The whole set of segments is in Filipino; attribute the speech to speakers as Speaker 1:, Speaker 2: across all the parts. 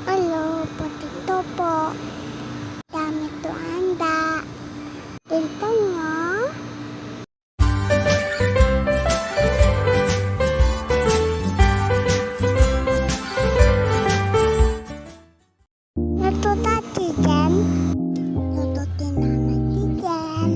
Speaker 1: Halo, potito po. Dami to anda. Tingnan nyo. Luto tati dyan. Lututin naman si dyan.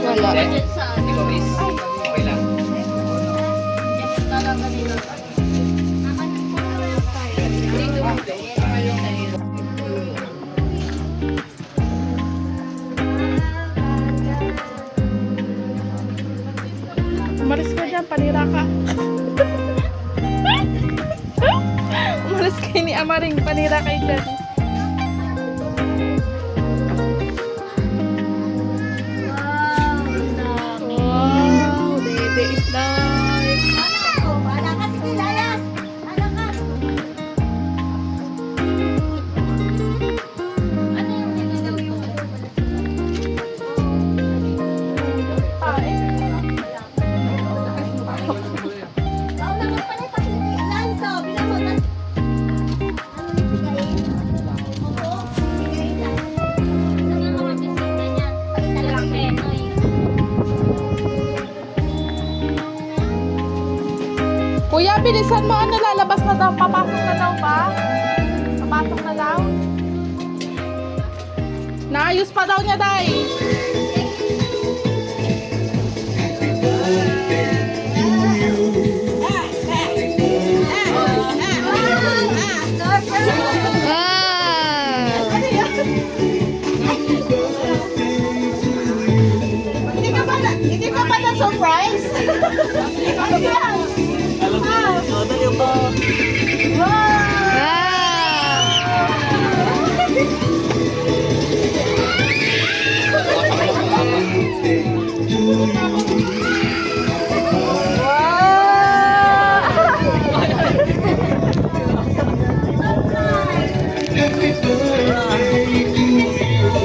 Speaker 2: Wala. Okay lang.
Speaker 3: Umalis ka dyan, panira ka. Umalis kayo ni Amaring, panira kayo dyan. Wow, baby is life.
Speaker 1: Wala ka, sige, layas. Wala ka. Ano yung nilagaw yung
Speaker 3: Kuya, bilisan mo. Ano, lalabas na daw? Papasok na daw ba? Papasok na daw? Naayos pa daw niya, Day.
Speaker 1: Hindi ka ba na-surprise? Ano yan?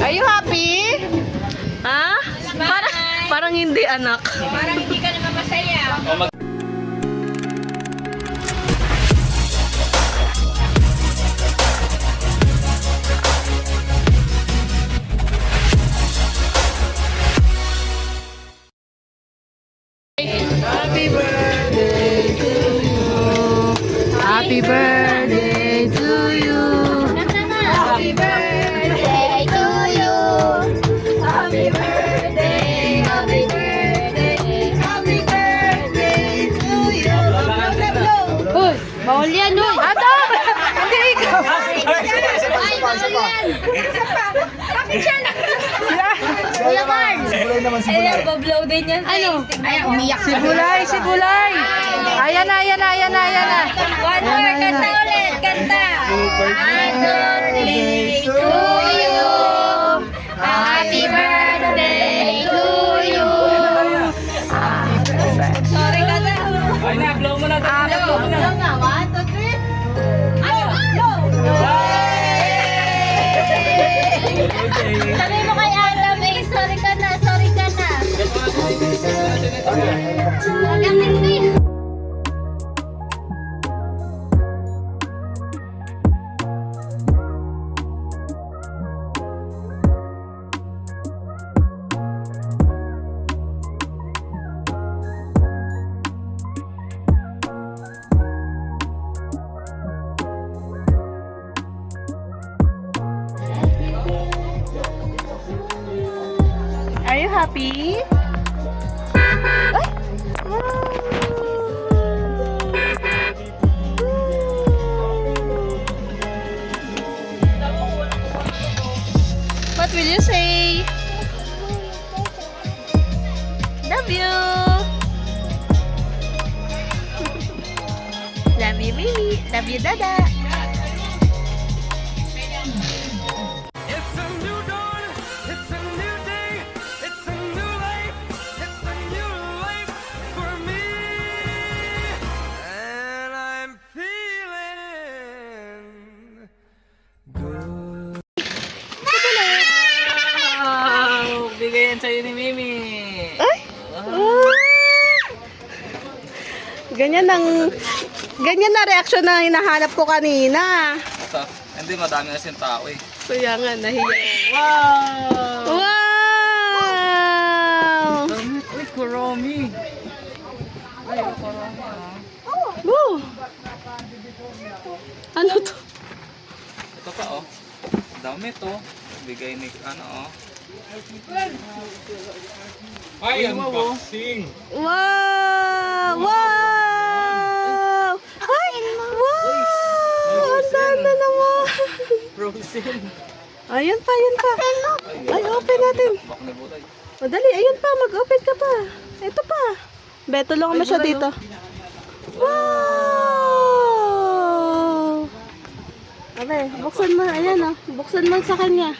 Speaker 3: Are you happy? Ha? Parang hindi, anak.
Speaker 4: Parang hindi ka naman masaya.
Speaker 3: Happy birthday to you. Happy birthday to you.
Speaker 1: Happy birthday to you. Happy birthday, happy birthday, happy birthday to you.
Speaker 3: Uy, bawal yan, uy. Ato! Hindi ikaw.
Speaker 1: Ay, bawal yan. Bakit siya Kuya Carl.
Speaker 4: Ayan, bablow din yan.
Speaker 1: Ano? Ay, umiyak
Speaker 3: Si Gulay, si Gulay. Ayan na, ayan na, ayan na, ayan na.
Speaker 4: One more, kanta ulit, kanta.
Speaker 1: Happy birthday to you. Happy birthday to you.
Speaker 4: Sorry ka na.
Speaker 2: Ay na, blow mo na.
Speaker 1: Blow na. 1, 2, 3. Ano? Blow.
Speaker 4: Sabi mo kay Adam, eh, sorry ka na, sorry ka na.
Speaker 1: Magaling din.
Speaker 3: happy? Ay! What will you say? Love you! Love you, Mimi. Love you, Dada.
Speaker 5: It's a new dawn, it's a new day, it's a new life, it's a new life for me. And I'm feeling good.
Speaker 2: Wow! Bigay yan sa'yo ni Mimi.
Speaker 3: Ay! Ganyan na reaction na hinahanap ko kanina.
Speaker 2: Ito, hindi madami na siyang tao eh.
Speaker 3: Kaya nga, nahiya.
Speaker 2: Wow!
Speaker 3: Wow!
Speaker 2: Dami. Uy, Kuromi. Ay, Kuromi ah.
Speaker 3: Woo! Ano to?
Speaker 2: Ito pa oh. Dami to. Bigay ni ano oh. Ay, unboxing.
Speaker 3: Wow! Wow! Ay! Wow! Ang sana naman!
Speaker 2: Frozen.
Speaker 3: Ayan pa, ayan pa. Ay, open natin.
Speaker 2: Bak na bulay.
Speaker 3: Madali, ayun pa, mag-open ka pa. Ito pa. Beto lang mo siya dito. Wow! Abe, buksan mo, ayan oh. Buksan mo sa kanya.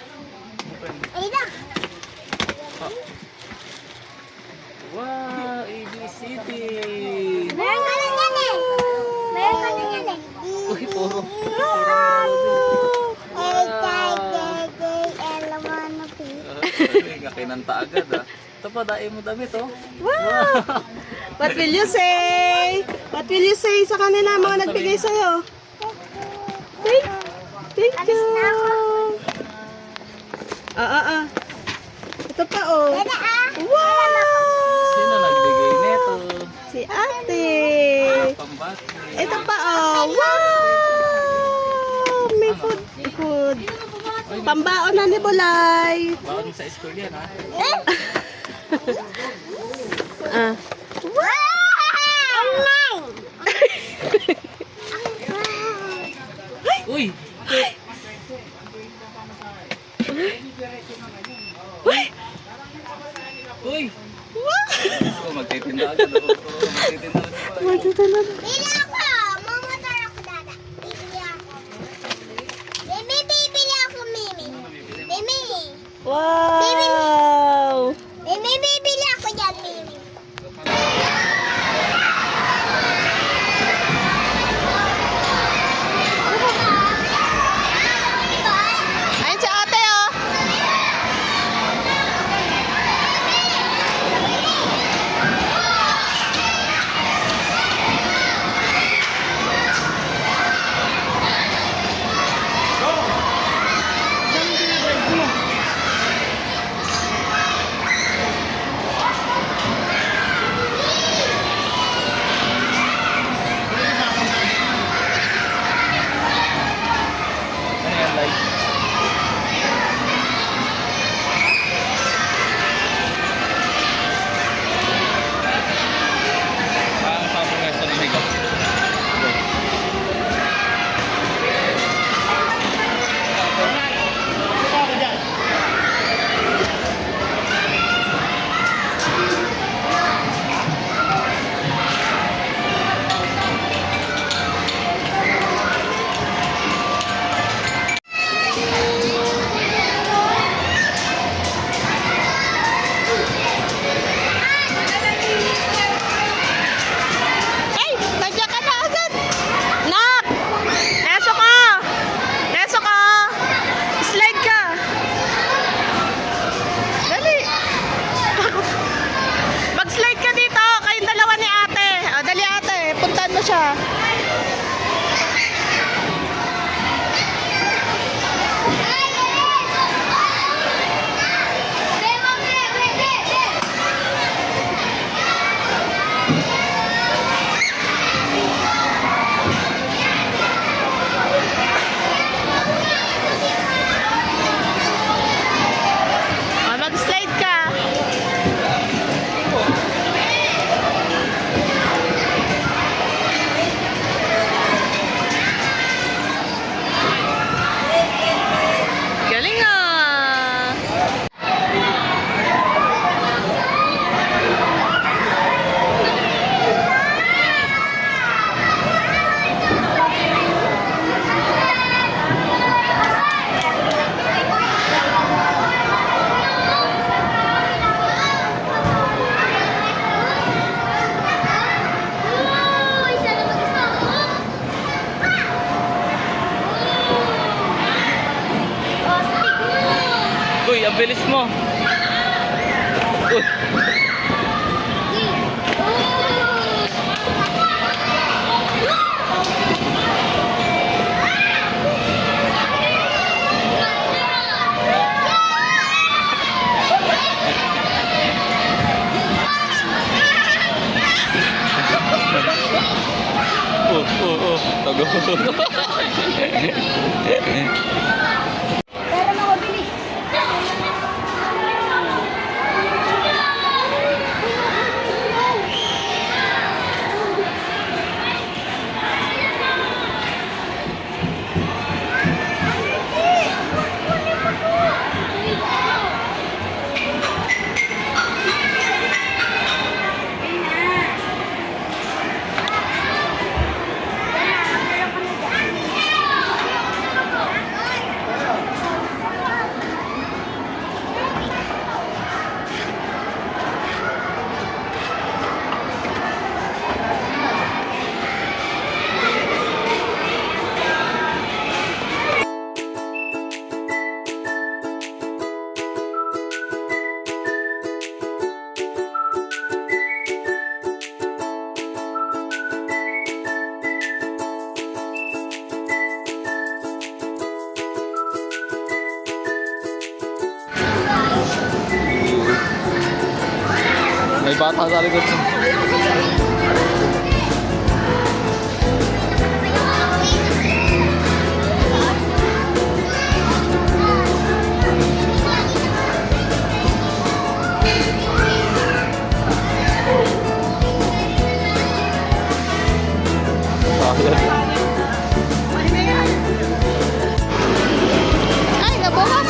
Speaker 2: Wow, ABCD.
Speaker 1: Meron ka lang yan eh. Meron ka lang yan eh.
Speaker 2: Uy, puro. Kinanta agad ah. Ito pa, dahil mo damit oh.
Speaker 3: Wow! What will you say? What will you say sa kanila mga nagbigay sa'yo? Thank you. Ito pa oh. Wow!
Speaker 2: Sino nagbigay nito?
Speaker 3: Si ate.
Speaker 2: Pambati.
Speaker 3: Ito pa oh. Wow! May food. Pambaon na ni Bulay.
Speaker 2: Bawal mo sa school yan ha. Uy! Uy! Oh, magtitinda agad ako. Magtitinda agad ako.
Speaker 3: Magtitinda.
Speaker 1: Bili ako! Mamotor ako, Dada. Bibili ako. Mimi, bibili ako, Mimi. Mimi.
Speaker 3: Wow!
Speaker 1: Mimi, bibili ako dyan, Mimi.
Speaker 3: Ayun si ate oh.
Speaker 2: Ano yan, like? Parang sabong nga sa limig ah. bilis mo. Uy. Tago.
Speaker 1: Pero makabilis.
Speaker 2: May bata sa likod mo.
Speaker 3: Ay, nabukas.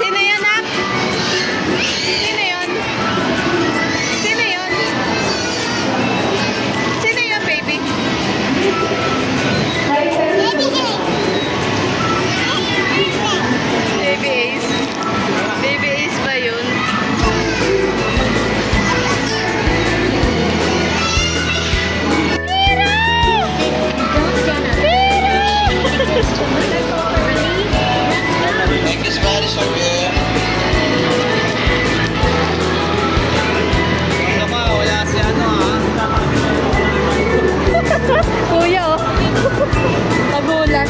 Speaker 3: Sino yan, Nak? Sino yun? Sino yun? Sino yun, baby? Baby Ace. Baby Ace ba yun? Kuya, oh. Nagulat.